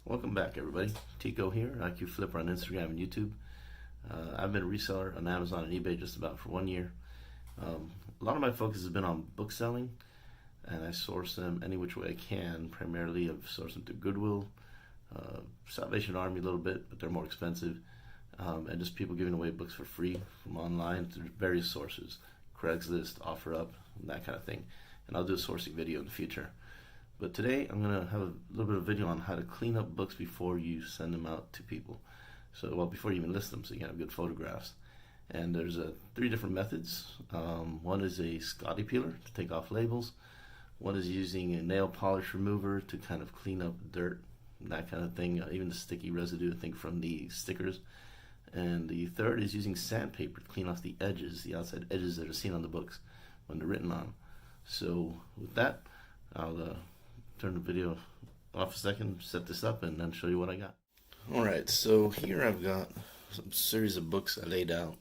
Welcome back, everybody. Tico here, IQ Flipper on Instagram and YouTube. I've been a reseller on Amazon and eBay just about for 1 year. A lot of my focus has been on book selling, and I source them any which way I can. Primarily, I've sourced them through Goodwill, Salvation Army a little bit, but they're more expensive, and just people giving away books for free from online through various sources, Craigslist, OfferUp, and that kind of thing. And I'll do a sourcing video in the future. But today I'm going to have a little bit of video on how to clean up books before you send them out to people. So, well, before you even list them, so you can have good photographs. And there's 3 different methods. One is a Scotty peeler to take off labels. One is using a nail polish remover to kind of clean up dirt, that kind of thing, even the sticky residue, I think, from the stickers. And the third is using sandpaper to clean off the edges, the outside edges that are seen on the books when they're written on. So with that, I'll turn the video off a second, set this up, and then show you what I got. Alright, so here I've got some series of books I laid out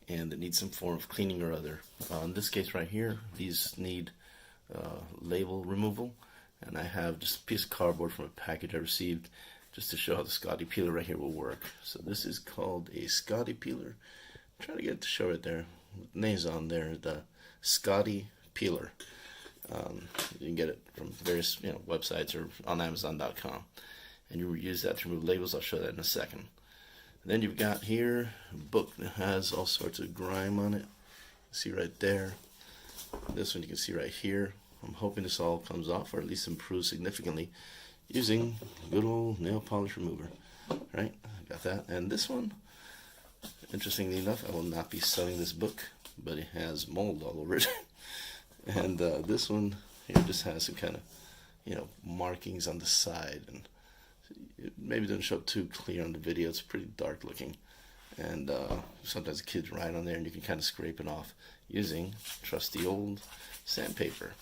and that need some form of cleaning or other. In this case right here, these need label removal, and I have just a piece of cardboard from a package I received just to show how the Scotty peeler right here will work. So this is called a Scotty peeler. Try to get it to show right there. The name's on there, the Scotty peeler. You can get it from various websites or on Amazon.com, and you use that to remove labels. I'll show that in a second. And then you've got here a book that has all sorts of grime on it. See right there. This one you can see right here. I'm hoping this all comes off, or at least improves significantly, using good old nail polish remover. Right, got that. And this one, interestingly enough, I will not be selling this book, but it has mold all over it. And this one here just has some kind of, markings on the side, and it maybe doesn't show up too clear on the video. It's pretty dark looking, and sometimes kids write on there, and you can kind of scrape it off using trusty old sandpaper,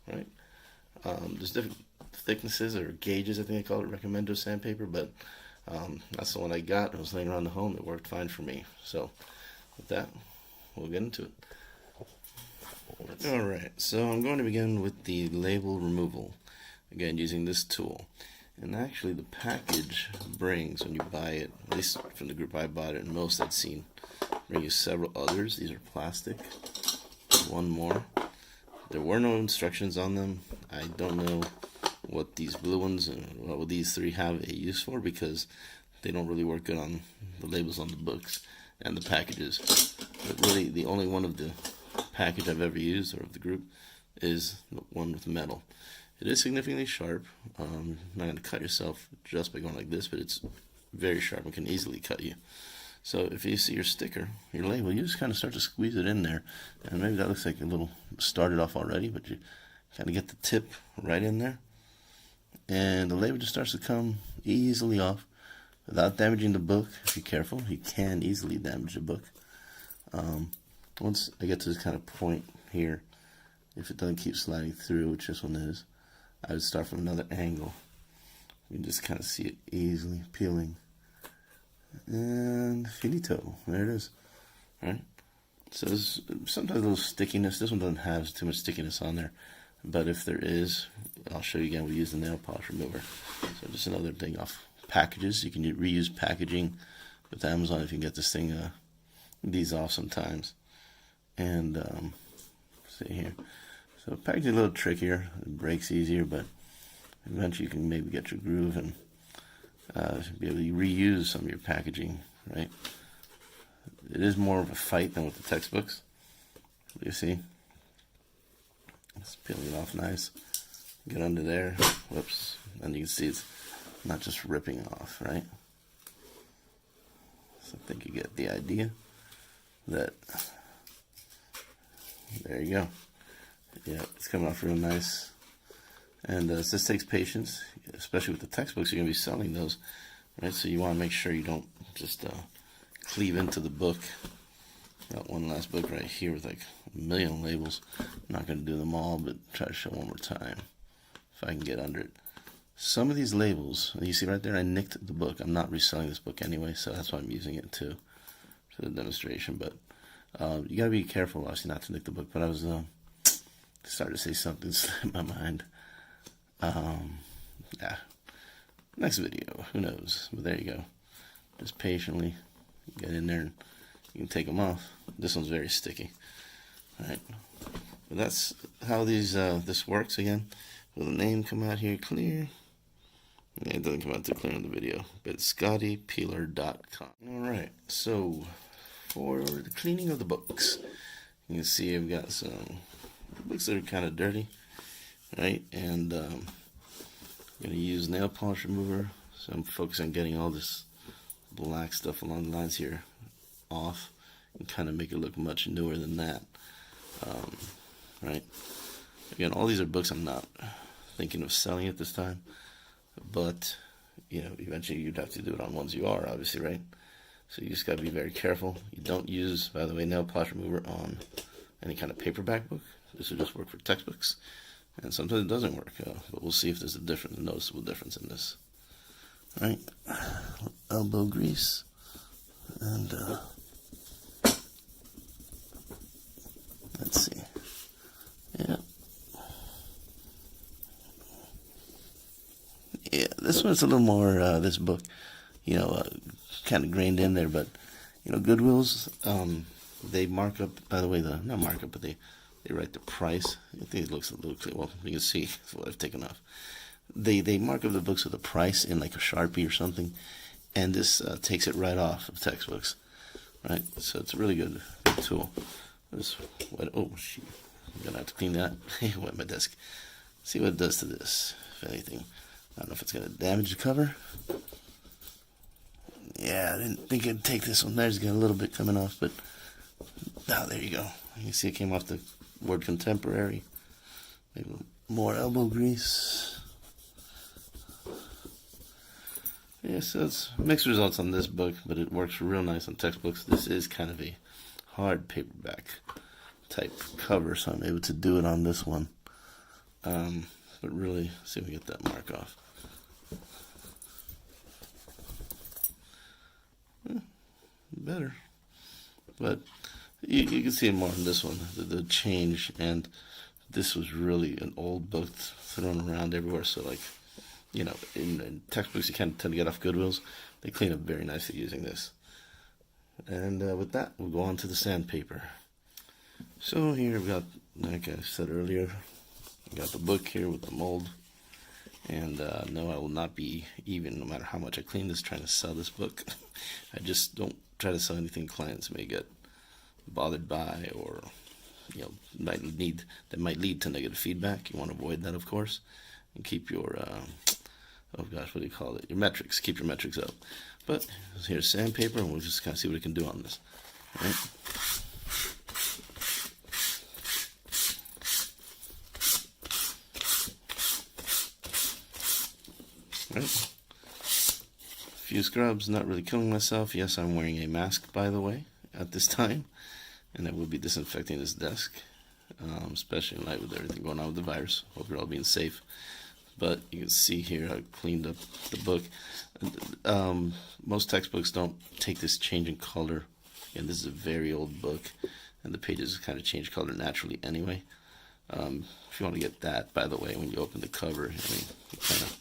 right? There's different thicknesses or gauges, I think they call it, recommended sandpaper, but that's the one I got. It was laying around the home. It worked fine for me. So with that, we'll get into it. Alright, so I'm going to begin with the label removal, again using this tool. And actually the package brings, when you buy it, at least from the group I bought it and most I'd seen, bring you several others. These are plastic. One more. There were no instructions on them. I don't know what these blue ones and what these 3 have a use for, because they don't really work good on the labels on the books and the packages. But really the only one of the package I've ever used, or of the group, is the one with metal. It is significantly sharp. You're not going to cut yourself just by going like this, but it's very sharp and can easily cut you. So if you see your sticker, your label, you just kind of start to squeeze it in there, and maybe that looks like a little started off already, but you kind of get the tip right in there, and the label just starts to come easily off without damaging the book. If you're careful, you can easily damage the book. Once I get to this kind of point here, if it doesn't keep sliding through, which this one is, I would start from another angle. You can just kind of see it easily peeling. And finito. There it is. Alright? So there's sometimes a little stickiness. This one doesn't have too much stickiness on there. But if there is, I'll show you again. We use the nail polish remover. So just another thing off packages. You can reuse packaging with Amazon if you can get this thing, these off sometimes. And see here, so packaging a little trickier, it breaks easier, but eventually you can maybe get your groove and be able to reuse some of your packaging, right? It is more of a fight than with the textbooks. You see, it's peeling it off nice. Get under there, whoops, and you can see it's not just ripping off, right? So I think you get the idea that. There you go. Yeah, it's coming off real nice. And this takes patience, especially with the textbooks. You're going to be selling those, right? So you want to make sure you don't just cleave into the book. Got one last book right here with like a million labels. I'm not going to do them all, but try to show one more time if I can get under it. Some of these labels, you see right there, I nicked the book. I'm not reselling this book anyway, so that's why I'm using it too for the demonstration. But you gotta be careful, obviously, not to nick the book. But I was started to say something slipped my mind. Yeah, next video. Who knows? But there you go. Just patiently get in there and you can take them off. This one's very sticky. All right. But that's how this works again. Will the name come out here clear? Yeah, it doesn't come out too clear in the video, but it's scottypeeler.com. Alright, so for the cleaning of the books, you can see I've got some books that are kind of dirty, right? And I'm going to use nail polish remover, so I'm focusing on getting all this black stuff along the lines here off and kind of make it look much newer than that, right? Again, all these are books I'm not thinking of selling at this time. But, you know, eventually you'd have to do it on ones you are, obviously, right? So you just got to be very careful. You don't use, by the way, nail polish remover on any kind of paperback book. This will just work for textbooks. And sometimes it doesn't work. But we'll see if there's a noticeable difference in this. All right. Elbow grease. And, let's see. Yeah. Yeah, this one's a little more, this book, you know, kind of grained in there, but, you know, Goodwill's, they mark up, by the way, not mark up, but they write the price. I think it looks a little clear. Well, you can see what I've taken off. They mark up the books with a price in like a Sharpie or something, and this takes it right off of textbooks, right? So it's a really good tool. Oh, shoot. I'm going to have to clean that. Wet my desk. See what it does to this, if anything. I don't know if it's going to damage the cover. Yeah, I didn't think it'd take this one. There's got a little bit coming off, but there you go. You can see it came off the word contemporary. Maybe more elbow grease. Yeah, so it's mixed results on this book, but it works real nice on textbooks. This is kind of a hard paperback type cover, so I'm able to do it on this one. But really, see if we get that mark off. Better. But you can see it more on this one, the change. And this was really an old book thrown around everywhere. So, like, you know, in textbooks, you kind of tend to get off Goodwills. They clean up very nicely using this. And with that, we'll go on to the sandpaper. So here we've got, like I said earlier, we got the book here with the mold. And no, I will not be even, no matter how much I clean this, trying to sell this book. I just don't try to sell anything clients may get bothered by, or, you know, that might lead to negative feedback. You want to avoid that, of course, and keep your oh gosh, what do you call it? Your metrics. Keep your metrics up. But here's sandpaper, and we'll just kind of see what it can do on this. All right. Right. A few scrubs, not really killing myself. Yes, I'm wearing a mask, by the way, at this time, and I will be disinfecting this desk, especially in light with everything going on with the virus. Hope you're all being safe. But you can see here I cleaned up the book. Most textbooks don't take this change in color. And this is a very old book, and the pages kind of change color naturally anyway. If you want to get that, by the way, when you open the cover, I mean, you kind of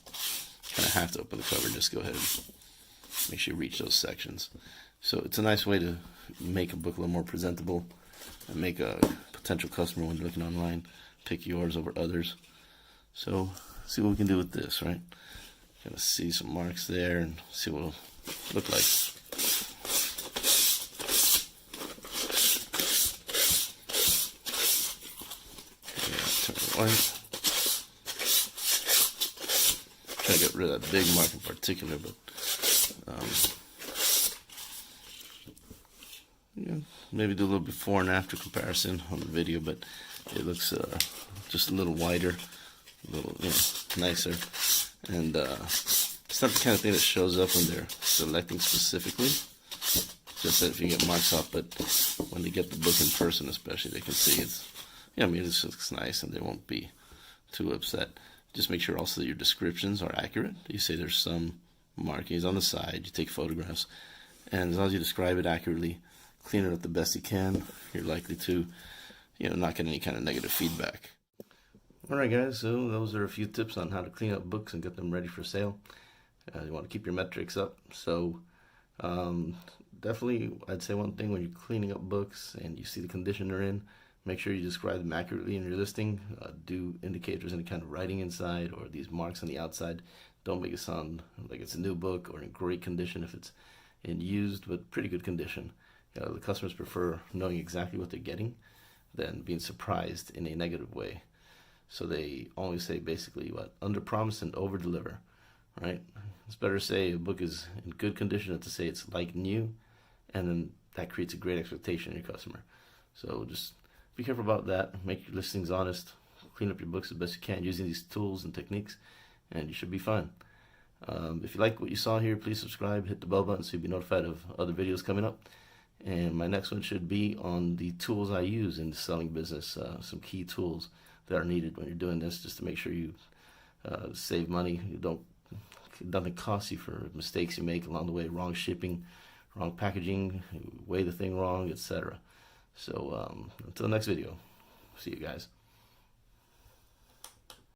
have to open the cover. Just go ahead and make sure you reach those sections. So it's a nice way to make a book a little more presentable and make a potential customer, when you're looking online, pick yours over others. So see what we can do with this, right? Gonna see some marks there and see what it'll look like. Turn it white. Try to get rid of that big mark in particular, but yeah, maybe do a little before and after comparison on the video, but it looks just a little whiter, a little, you know, nicer, and it's not the kind of thing that shows up when they're selecting specifically. Just that if you get marks off, but when they get the book in person, especially, they can see it's. Yeah, I mean, it just looks nice, and they won't be too upset. Just make sure also that your descriptions are accurate. You say there's some markings on the side. You take photographs, and as long as you describe it accurately, clean it up the best you can, you're likely to, you know, not get any kind of negative feedback. Alright guys, so those are a few tips on how to clean up books and get them ready for sale. You want to keep your metrics up. So definitely, I'd say one thing: when you're cleaning up books and you see the condition they're in, make sure you describe them accurately in your listing. Do indicate if there's any kind of writing inside or these marks on the outside. Don't make it sound like it's a new book or in great condition if it's in used but pretty good condition. The customers prefer knowing exactly what they're getting than being surprised in a negative way. So they always say basically what? Under promise and over deliver, right? It's better to say a book is in good condition than to say it's like new, and then that creates a great expectation in your customer. So just be careful about that. Make your listings honest. Clean up your books as best you can using these tools and techniques, and you should be fine. If you like what you saw here, please subscribe, hit the bell button so you'll be notified of other videos coming up. And my next one should be on the tools I use in the selling business, some key tools that are needed when you're doing this, just to make sure you save money. Nothing costs you for mistakes you make along the way, wrong shipping, wrong packaging, weigh the thing wrong, etc. So until the next video, see you guys.